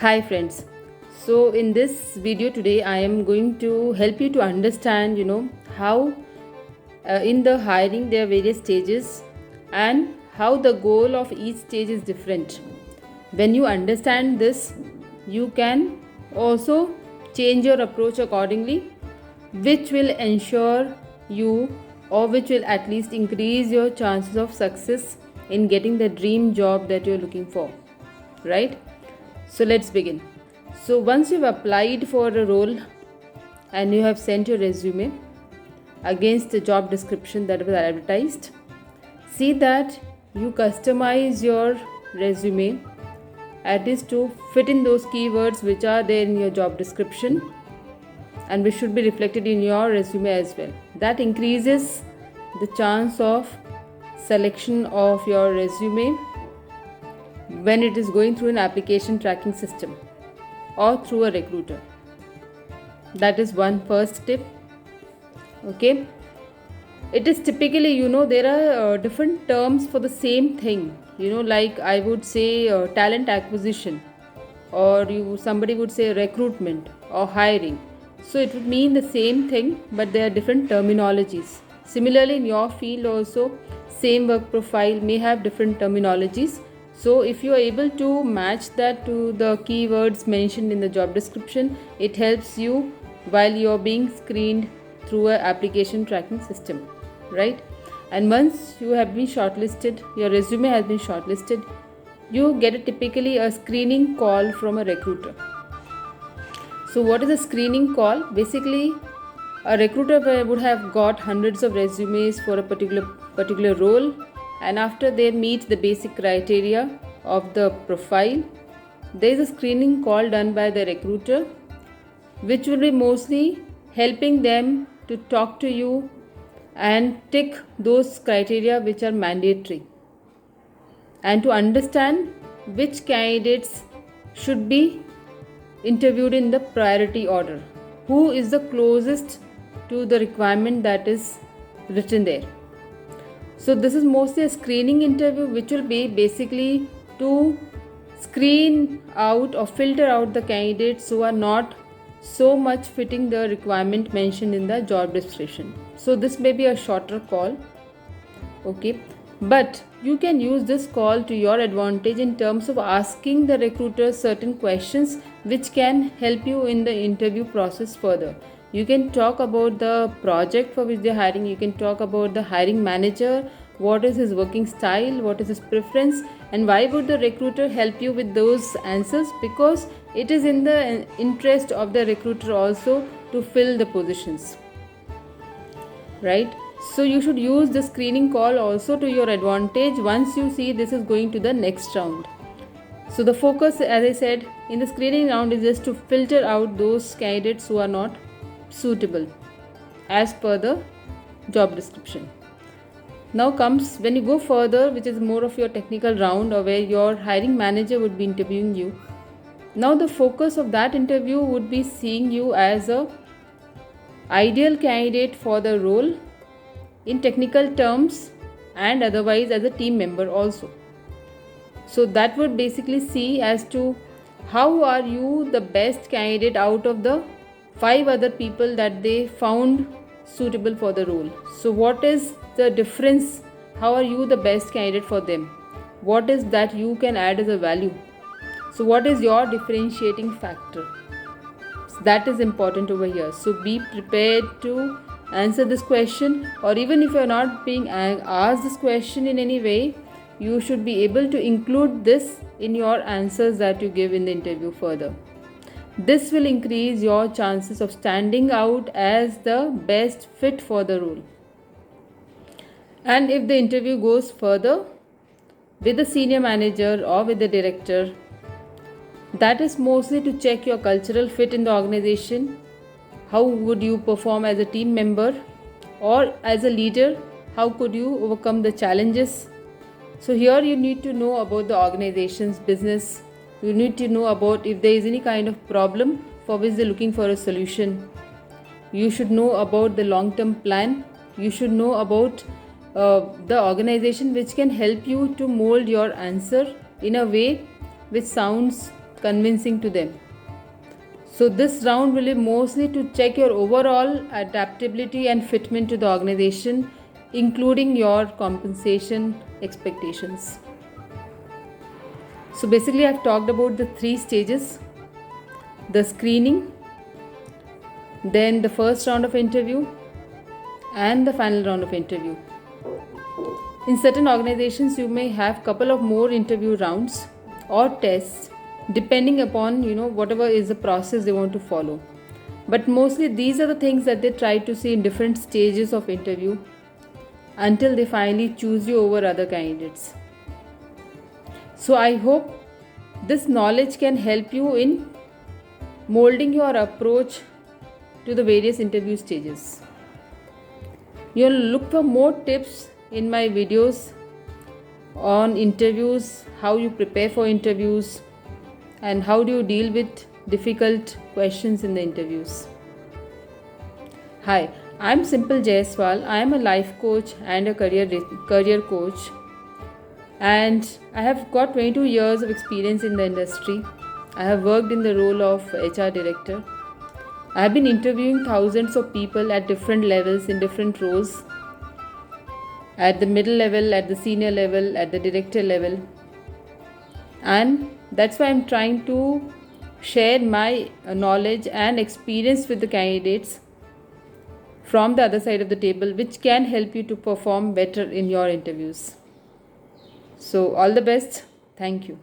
Hi friends. So in this video today I am going to help you to understand how in the hiring there are various stages and how the goal of each stage is different. When you understand this, you can also change your approach accordingly, which will ensure you or which will at least increase your chances of success in getting the dream job that you're looking for, right? So let's begin. So once you've applied for a role and you have sent your resume against the job description that was advertised, see that you customize your resume at least to fit in those keywords which are there in your job description and which should be reflected in your resume as well. That increases the chance of selection of your resume when it is going through an application tracking system or through a recruiter. That is one first tip. Okay, it is typically there are different terms for the same thing, like I would say talent acquisition, or somebody would say recruitment or hiring. So it would mean the same thing, but there are different terminologies. Similarly, in your field also, same work profile may have different terminologies. So if you are able to match that to the keywords mentioned in the job description, it helps you while you are being screened through an application tracking system, right? And once you have been shortlisted, your resume has been shortlisted, you get typically a screening call from a recruiter. So what is a screening call? Basically, a recruiter would have got hundreds of resumes for a particular role, and after they meet the basic criteria of the profile, there is a screening call done by the recruiter, which will be mostly helping them to talk to you and tick those criteria which are mandatory, and to understand which candidates should be interviewed in the priority order, who is the closest to the requirement that is written there. So this is mostly a screening interview, which will be basically to screen out or filter out the candidates who are not so much fitting the requirement mentioned in the job description. So this may be a shorter call, okay, but you can use this call to your advantage in terms of asking the recruiter certain questions which can help you in the interview process further. You can talk about the project for which they are hiring. You can talk about the hiring manager, what is his working style, what is his preference, and why would the recruiter help you with those answers? Because it is in the interest of the recruiter also to fill the positions, right? So you should use the screening call also to your advantage once you see this is going to the next round. So the focus, as I said, in the screening round is just to filter out those candidates who are not suitable as per the job description. Now comes when you go further, which is more of your technical round, or where your hiring manager would be interviewing you. Now the focus of that interview would be seeing you as a ideal candidate for the role in technical terms and otherwise as a team member also. So that would basically see as to how are you the best candidate out of the 5 other people that they found suitable for the role. So what is the difference? How are you the best candidate for them? What is that you can add as a value? So what is your differentiating factor? So that is important over here. So be prepared to answer this question, or even if you are not being asked this question in any way, you should be able to include this in your answers that you give in the interview further. This will increase your chances of standing out as the best fit for the role. And if the interview goes further with the senior manager or with the director, that is mostly to check your cultural fit in the organization. How would you perform as a team member or as a leader? How could you overcome the challenges? So here you need to know about the organization's business. You need to know about if there is any kind of problem for which they are looking for a solution. You should know about the long-term plan. You should know about the organization which can help you to mold your answer in a way which sounds convincing to them. So this round will be mostly to check your overall adaptability and fitment to the organization, including your compensation expectations. So basically I've talked about the 3 stages: the screening, then the first round of interview, and the final round of interview. In certain organizations, you may have couple of more interview rounds or tests depending upon whatever is the process they want to follow. But mostly these are the things that they try to see in different stages of interview until they finally choose you over other candidates. So I hope this knowledge can help you in molding your approach to the various interview stages. You'll look for more tips in my videos on interviews, how you prepare for interviews, and how do you deal with difficult questions in the interviews. Hi, I'm Simple Jaiswal. I am a life coach and a career coach, and I have got 22 years of experience in the industry. I have worked in the role of HR director. I have been interviewing thousands of people at different levels in different roles, at the middle level, at the senior level, at the director level. And that's why I'm trying to share my knowledge and experience with the candidates from the other side of the table, which can help you to perform better in your interviews. So all the best. Thank you.